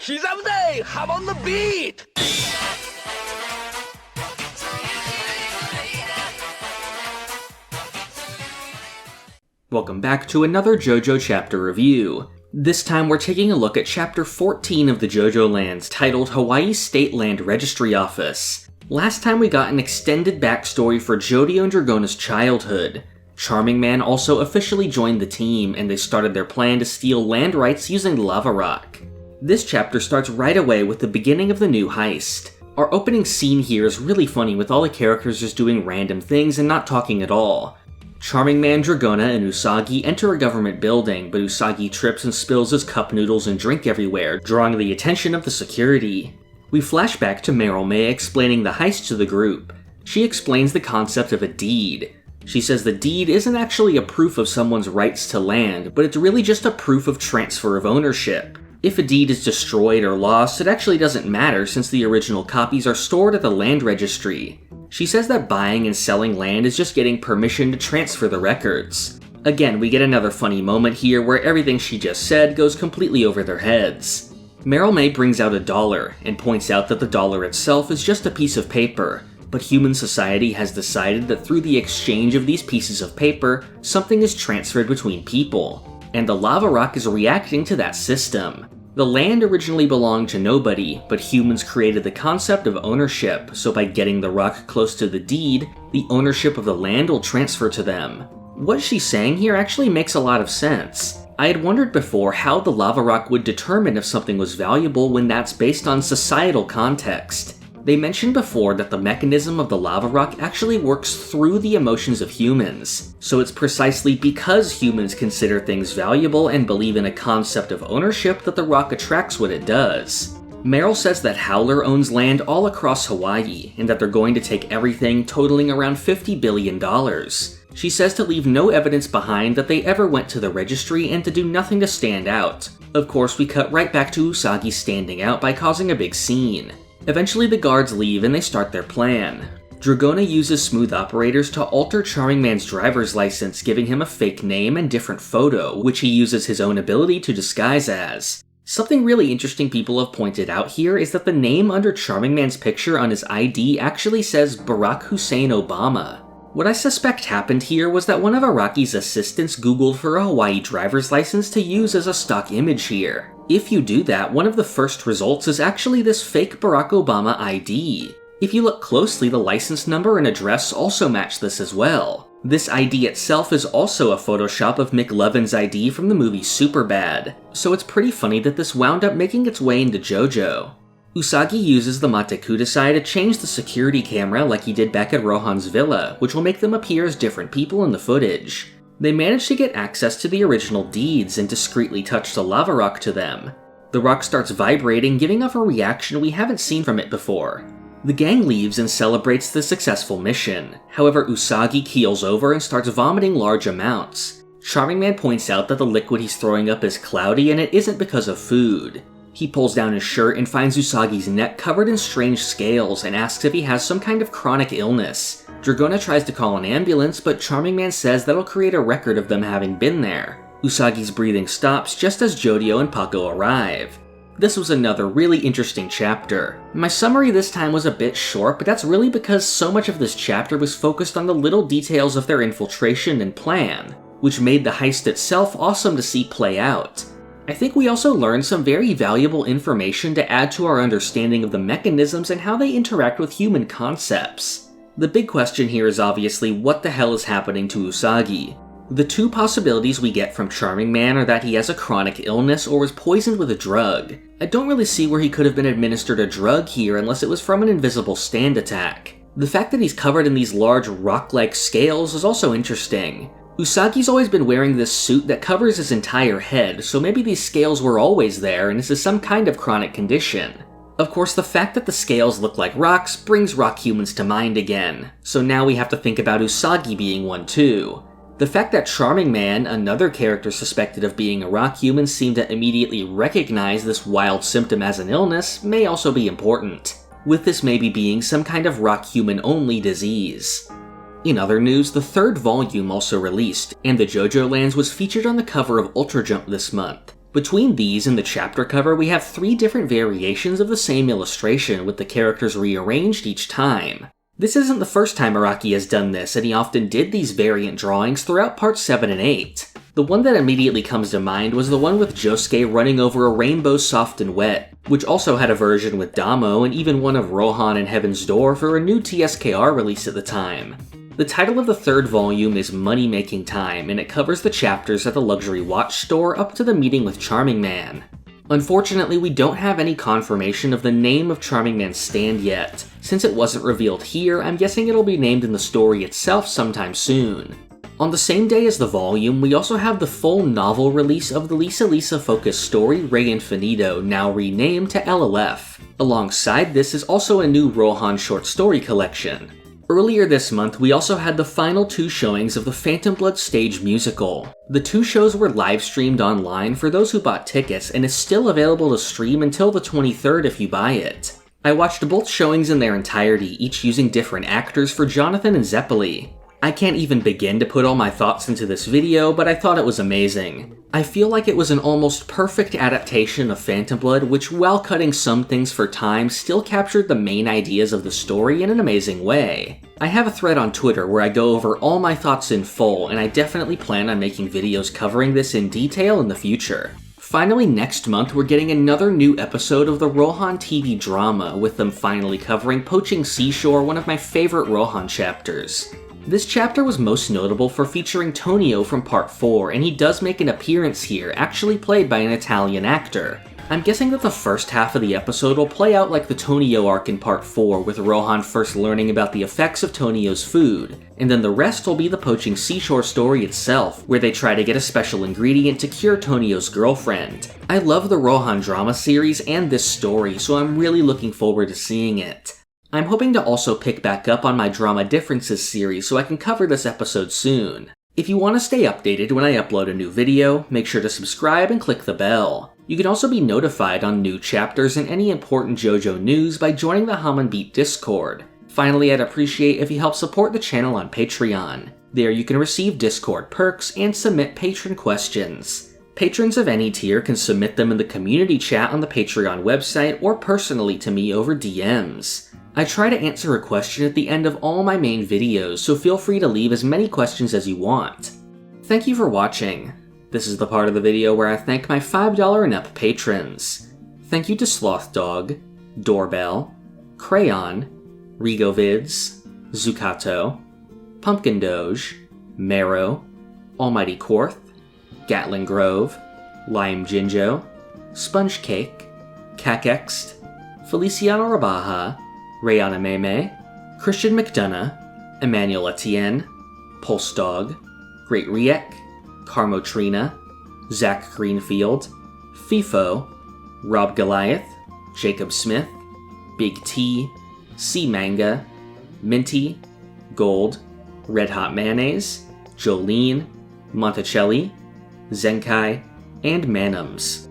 기자부대, hop on the beat! Welcome back to another JoJo chapter review. This time we're taking a look at chapter 14 of the JOJOLands, titled Hawaii State Land Registry Office. Last time we got an extended backstory for Jodio and Dragona's childhood. Charming Man also officially joined the team, and they started their plan to steal land rights using lava rock. This chapter starts right away with the beginning of the new heist. Our opening scene here is really funny, with all the characters just doing random things and not talking at all. Charming Man, Dragona, and Usagi enter a government building, but Usagi trips and spills his cup noodles and drink everywhere, drawing the attention of the security. We flash back to Meryl May explaining the heist to the group. She explains the concept of a deed. She says the deed isn't actually a proof of someone's rights to land, but it's really just a proof of transfer of ownership. If a deed is destroyed or lost, it actually doesn't matter since the original copies are stored at the land registry. She says that buying and selling land is just getting permission to transfer the records. Again, we get another funny moment here where everything she just said goes completely over their heads. Meryl May brings out $1 and points out that the dollar itself is just a piece of paper, but human society has decided that through the exchange of these pieces of paper, something is transferred between people, and the lava rock is reacting to that system. The land originally belonged to nobody, but humans created the concept of ownership, so by getting the rock close to the deed, the ownership of the land will transfer to them. What she's saying here actually makes a lot of sense. I had wondered before how the lava rock would determine if something was valuable when that's based on societal context. They mentioned before that the mechanism of the lava rock actually works through the emotions of humans, so it's precisely because humans consider things valuable and believe in a concept of ownership that the rock attracts what it does. Meryl says that Howler owns land all across Hawaii, and that they're going to take everything totaling around $50 billion. She says to leave no evidence behind that they ever went to the registry and to do nothing to stand out. Of course, we cut right back to Usagi standing out by causing a big scene. Eventually the guards leave and they start their plan. Dragona uses smooth operators to alter Charming Man's driver's license, giving him a fake name and different photo, which he uses his own ability to disguise as. Something really interesting people have pointed out here is that the name under Charming Man's picture on his ID actually says Barack Hussein Obama. What I suspect happened here was that one of Araki's assistants googled for a Hawaii driver's license to use as a stock image here. If you do that, one of the first results is actually this fake Barack Obama ID. If you look closely, the license number and address also match this as well. This ID itself is also a Photoshop of McLovin's ID from the movie Superbad, so it's pretty funny that this wound up making its way into JoJo. Usagi uses the Mate Kudasai to change the security camera like he did back at Rohan's villa, which will make them appear as different people in the footage. They manage to get access to the original deeds and discreetly touch the lava rock to them. The rock starts vibrating, giving off a reaction we haven't seen from it before. The gang leaves and celebrates the successful mission. However, Usagi keels over and starts vomiting large amounts. Charming Man points out that the liquid he's throwing up is cloudy and it isn't because of food. He pulls down his shirt and finds Usagi's neck covered in strange scales and asks if he has some kind of chronic illness. Dragona tries to call an ambulance, but Charming Man says that'll create a record of them having been there. Usagi's breathing stops just as Jodio and Paco arrive. This was another really interesting chapter. My summary this time was a bit short, but that's really because so much of this chapter was focused on the little details of their infiltration and plan, which made the heist itself awesome to see play out. I think we also learned some very valuable information to add to our understanding of the mechanisms and how they interact with human concepts. The big question here is obviously what the hell is happening to Usagi. The two possibilities we get from Charming Man are that he has a chronic illness or was poisoned with a drug. I don't really see where he could have been administered a drug here unless it was from an invisible stand attack. The fact that he's covered in these large rock-like scales is also interesting. Usagi's always been wearing this suit that covers his entire head, so maybe these scales were always there and this is some kind of chronic condition. Of course, the fact that the scales look like rocks brings rock humans to mind again, so now we have to think about Usagi being one too. The fact that Charming Man, another character suspected of being a rock human, seemed to immediately recognize this wild symptom as an illness may also be important, with this maybe being some kind of rock human only disease. In other news, the third volume also released, and the JOJOLands was featured on the cover of Ultra Jump this month. Between these and the chapter cover, we have 3 different variations of the same illustration with the characters rearranged each time. This isn't the first time Araki has done this, and he often did these variant drawings throughout parts 7 and 8. The one that immediately comes to mind was the one with Josuke running over a rainbow soft and wet, which also had a version with Damo and even one of Rohan and Heaven's Door for a new TSKR release at the time. The title of the 3rd volume is Money Making Time, and it covers the chapters at the luxury watch store up to the meeting with Charming Man. Unfortunately, we don't have any confirmation of the name of Charming Man's stand yet. Since it wasn't revealed here, I'm guessing it'll be named in the story itself sometime soon. On the same day as the volume, we also have the full novel release of the Lisa focused story Re Infinito, now renamed to LLF. Alongside this is also a new Rohan short story collection. Earlier this month, we also had the final 2 showings of the Phantom Blood stage musical. The 2 shows were live streamed online for those who bought tickets and is still available to stream until the 23rd if you buy it. I watched both showings in their entirety, each using different actors for Jonathan and Zeppeli. I can't even begin to put all my thoughts into this video, but I thought it was amazing. I feel like it was an almost perfect adaptation of Phantom Blood, which while cutting some things for time, still captured the main ideas of the story in an amazing way. I have a thread on Twitter where I go over all my thoughts in full, and I definitely plan on making videos covering this in detail in the future. Finally, next month we're getting another new episode of the Rohan TV drama, with them finally covering Poaching Seashore, one of my favorite Rohan chapters. This chapter was most notable for featuring Tonio from Part 4, and he does make an appearance here, actually played by an Italian actor. I'm guessing that the first half of the episode will play out like the Tonio arc in Part 4, with Rohan first learning about the effects of Tonio's food, and then the rest will be the Poaching Seashore story itself, where they try to get a special ingredient to cure Tonio's girlfriend. I love the Rohan drama series and this story, so I'm really looking forward to seeing it. I'm hoping to also pick back up on my Drama Differences series so I can cover this episode soon. If you want to stay updated when I upload a new video, make sure to subscribe and click the bell. You can also be notified on new chapters and any important JoJo news by joining the Hum and Beat Discord. Finally, I'd appreciate if you help support the channel on Patreon. There you can receive Discord perks and submit patron questions. Patrons of any tier can submit them in the community chat on the Patreon website or personally to me over DMs. I try to answer a question at the end of all my main videos, so feel free to leave as many questions as you want. Thank you for watching. This is the part of the video where I thank my $5 and up patrons. Thank you to Sloth Dog, Doorbell, Crayon, Rigovids, Zucato, Pumpkin Doge, Marrow, Almighty Quarth, Gatling Grove, Lime Jinjo, Sponge Cake, Cakext, Feliciano Rabaja, Rayana Meme, Christian McDonough, Emmanuel Etienne, Pulse Dog, Great Riek, Carmotrina, Zach Greenfield, FIFO, Rob Goliath, Jacob Smith, Big T, C Manga, Minty, Gold, Red Hot Mayonnaise, Jolene, Monticelli, Zenkai, and Manums.